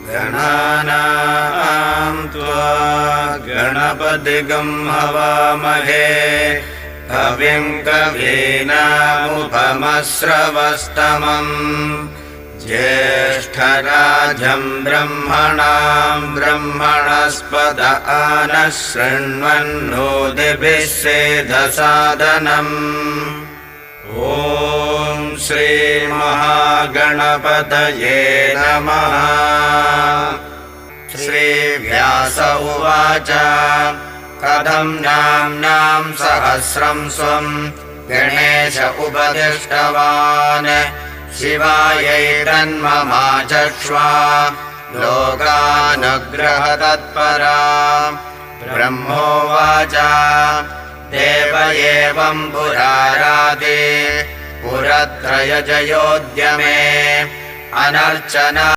गणानां त्वा गणपतिगं हवामहे कविं कवीनामुपमश्रवस्तमम् ज्येष्ठराजं ब्रह्मणां ब्रह्मणस्पत नः शृण्वन्नोतिभिः सेदसादनम्। ॐ श्रीमहागणपतये नमः। श्रीव्यास उवाच कथं नाम्नां सहस्रं स्वं गणेश उपदिष्टवान् शिवायै तन्ममाचक्ष्वा लोकानुग्रहतत्परा। ब्रह्मोवाच देव एवं पुरारादे पुरत्रयजयोद्यमे अनर्चना